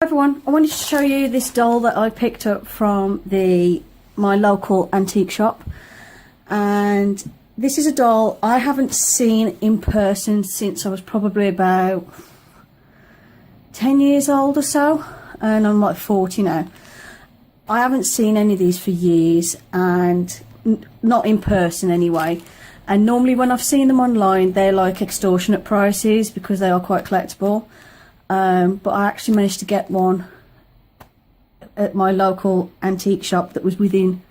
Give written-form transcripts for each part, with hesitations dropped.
Everyone, I wanted to show you this doll that I picked up from my local antique shop, and this is a doll I haven't seen in person since I was probably about 10 years old or so, and I'm like 40 now. I haven't seen any of these for years, and not in person anyway, and normally when I've seen them online they're like extortionate prices because they are quite collectible. But I actually managed to get one at my local antique shop that was within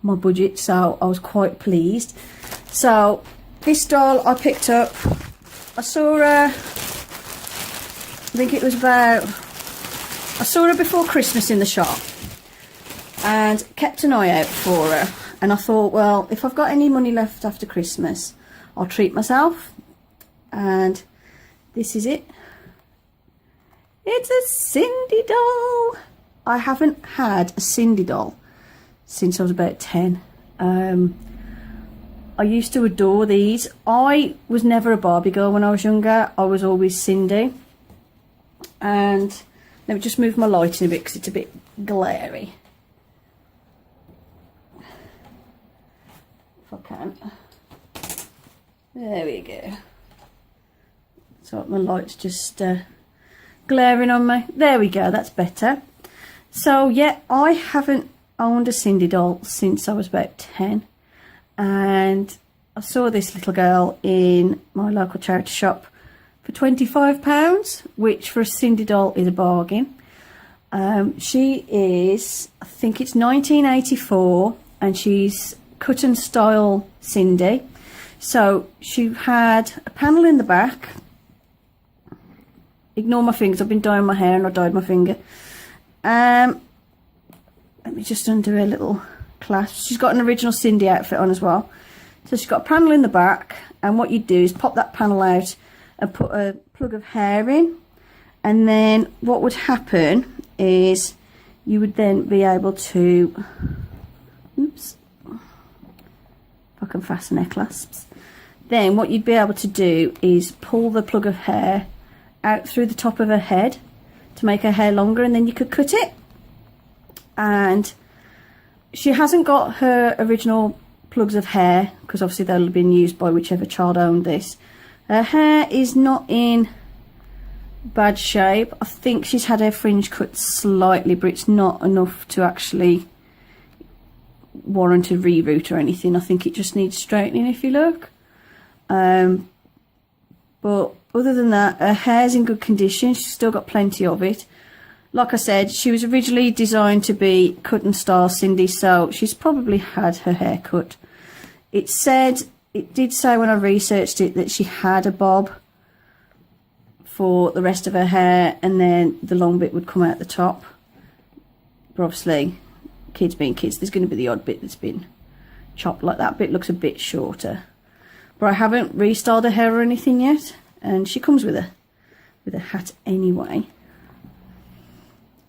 my budget, so I was quite pleased. So this doll I picked up, I saw her, I think it was I saw her before Christmas in the shop and kept an eye out for her, and I thought, well, if I've got any money left after Christmas I'll treat myself, and this is it. It's a Sindy doll. I haven't had a Sindy doll since I was about 10. I used to adore these. I was never a Barbie girl when I was younger. I was always Sindy. And let me just move my lighting a bit because it's a bit glary. If I can. There we go. So my light's just glaring on me. There we go, that's better. So yeah, I haven't owned a Sindy doll since I was about 10, and I saw this little girl in my local charity shop for £25, which for a Sindy doll is a bargain. She is, I think it's 1984, and she's cut and style Sindy. So she had a panel in the back. Ignore my fingers, I've been dyeing my hair and I dyed my finger. Let me just undo her little clasp. She's got an original Sindy outfit on as well. So she's got a panel in the back, and what you do is pop that panel out and put a plug of hair in, and then what would happen is you would then be able to, oops, if I can fasten her clasps. Then what you'd be able to do is pull the plug of hair out through the top of her head to make her hair longer, and then you could cut it. And she hasn't got her original plugs of hair because obviously they'll have been used by whichever child owned this. Her hair is not in bad shape. I think she's had her fringe cut slightly, but it's not enough to actually warrant a reroute or anything. I think it just needs straightening if you look. But other than that, her hair's in good condition. She's still got plenty of it. Like I said, she was originally designed to be cut and style Sindy, so she's probably had her hair cut. It did say when I researched it that she had a bob for the rest of her hair, and then the long bit would come out the top. But obviously, kids being kids, there's going to be the odd bit that's been chopped. Like that bit looks a bit shorter. But I haven't restyled her hair or anything yet, and she comes with a hat anyway.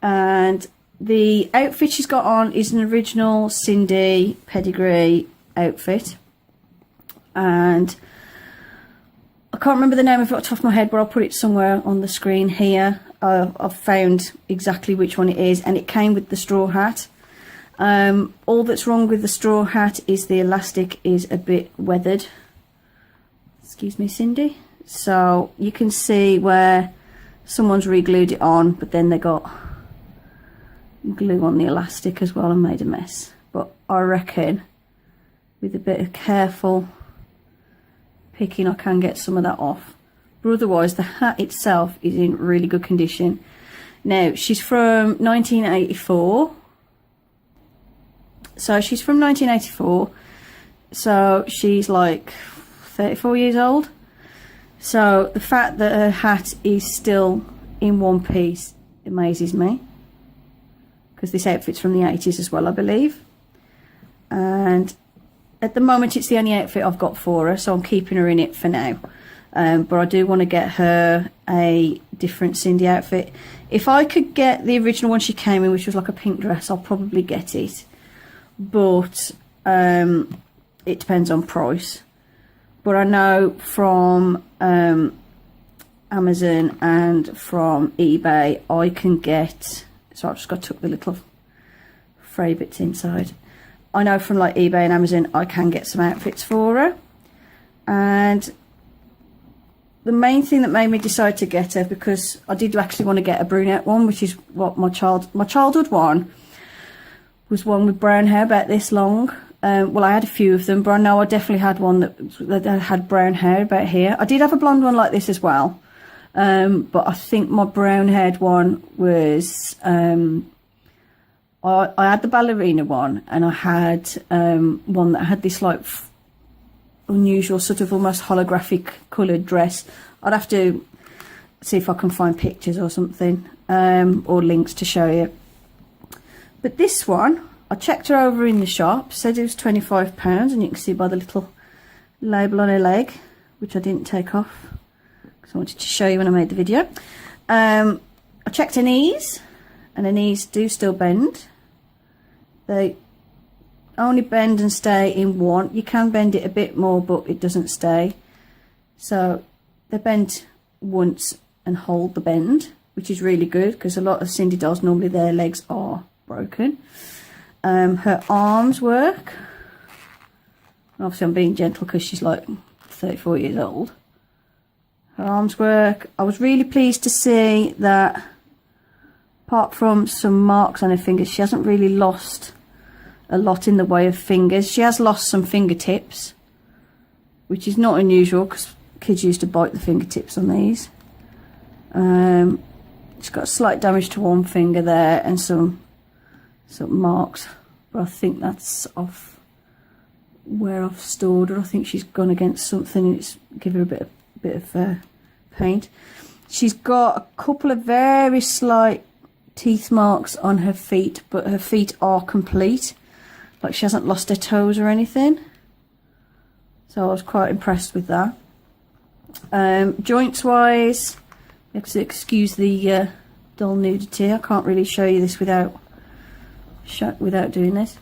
And the outfit she's got on is an original Sindy pedigree outfit, and I can't remember the name of it off the top of my head, but I'll put it somewhere on the screen here. I've found exactly which one it is, and it came with the straw hat. All that's wrong with the straw hat is the elastic is a bit weathered. Excuse me, Sindy. So you can see where someone's re-glued it on, but then they got glue on the elastic as well and made a mess. But I reckon with a bit of careful picking I can get some of that off. But otherwise the hat itself is in really good condition. Now she's from 1984. So she's from 1984. So she's like 34 years old. So the fact that her hat is still in one piece amazes me, because this outfit's from the 80s as well, I believe. And at the moment it's the only outfit I've got for her, so I'm keeping her in it for now. But I do want to get her a different Sindy outfit. If I could get the original one she came in, which was like a pink dress, I'll probably get it. But it depends on price. But I know from Amazon and from eBay, I can get, so I've just got to tuck the little fray bits inside. I know from like eBay and Amazon I can get some outfits for her. And the main thing that made me decide to get her, because I did actually want to get a brunette one, which is what my childhood one was, one with brown hair about this long. Well, I had a few of them, but I know I definitely had one that had brown hair about here. I did have a blonde one like this as well, but I think my brown haired one was, I had the ballerina one, and I had one that had this like unusual sort of almost holographic coloured dress. I'd have to see if I can find pictures or something, or links to show you. But this one, I checked her over in the shop, said it was £25, and you can see by the little label on her leg, which I didn't take off because I wanted to show you when I made the video. I checked her knees, and her knees do still bend. They only bend and stay in one. You can bend it a bit more, but it doesn't stay. So they bend once and hold the bend, which is really good, because a lot of Sindy dolls, normally their legs are broken. Her arms work. Obviously I'm being gentle because she's like 34 years old. Her arms work. I was really pleased to see that apart from some marks on her fingers, she hasn't really lost a lot in the way of fingers. She has lost some fingertips, which is not unusual because kids used to bite the fingertips on these. She's got a slight damage to one finger there and some marks, but I think that's off where I've stored her. I think she's gone against something and it's given her a bit of paint. She's got a couple of very slight teeth marks on her feet, but her feet are complete. Like she hasn't lost her toes or anything. So I was quite impressed with that. Joints wise, you have to excuse the dull nudity. I can't really show you this without doing this.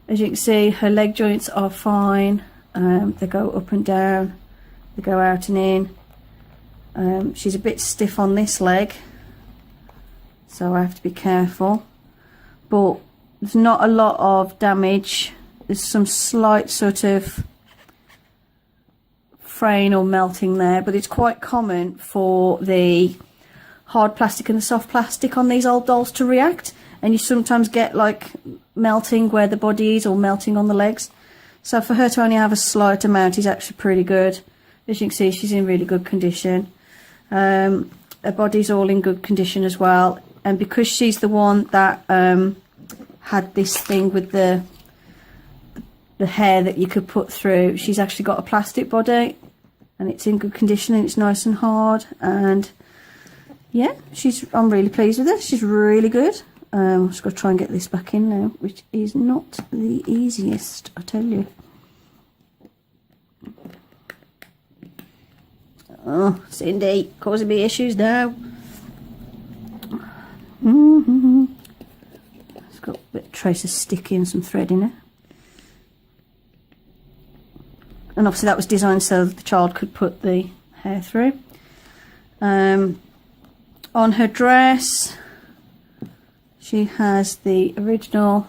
As you can see, her leg joints are fine. They go up and down, they go out and in. She's a bit stiff on this leg, so I have to be careful, but there's not a lot of damage. There's some slight sort of fraying or melting there, but it's quite common for the hard plastic and the soft plastic on these old dolls to react, and you sometimes get like melting where the body is or melting on the legs. So for her to only have a slight amount is actually pretty good. As you can see, she's in really good condition. Her body's all in good condition as well, and because she's the one that had this thing with the hair that you could put through, she's actually got a plastic body and it's in good condition and it's nice and hard, and yeah, I'm really pleased with her. She's really good. I'm just going to try and get this back in now, which is not the easiest, I tell you. Oh, Sindy, causing me issues now. It's got a bit of trace of sticky and some thread in it. And obviously that was designed so the child could put the hair through. On her dress, she has the original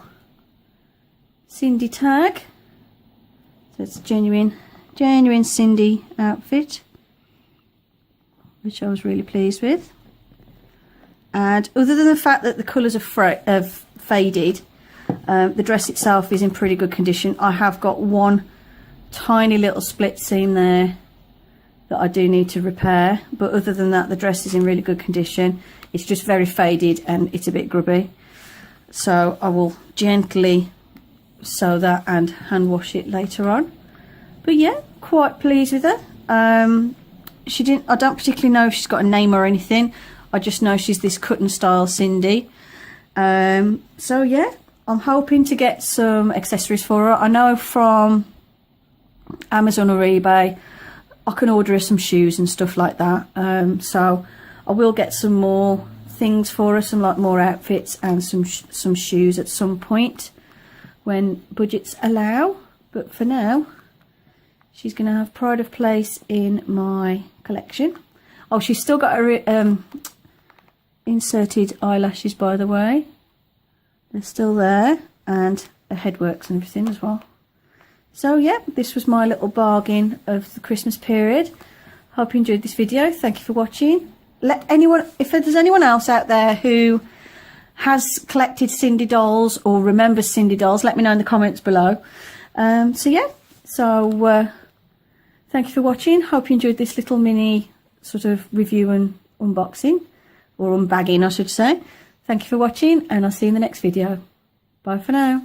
Sindy tag. So it's a genuine Sindy outfit, which I was really pleased with. And other than the fact that the colours have faded, the dress itself is in pretty good condition. I have got one tiny little split seam there that I do need to repair, but other than that the dress is in really good condition. It's just very faded and it's a bit grubby, so I will gently sew that and hand wash it later on. But yeah, quite pleased with her. I don't particularly know if she's got a name or anything. I just know she's this cut and style Sindy. So yeah, I'm hoping to get some accessories for her. I know from Amazon or eBay I can order her some shoes and stuff like that. So I will get some more things for her, some like more outfits and some shoes at some point when budgets allow. But for now, she's going to have pride of place in my collection. Oh, she's still got her inserted eyelashes, by the way. They're still there, and her head works and everything as well. So yeah, this was my little bargain of the Christmas period. Hope you enjoyed this video. Thank you for watching. If there's anyone else out there who has collected Sindy dolls or remembers Sindy dolls, let me know in the comments below. Thank you for watching. Hope you enjoyed this little mini sort of review and unboxing, or unbagging I should say. Thank you for watching, and I'll see you in the next video. Bye for now.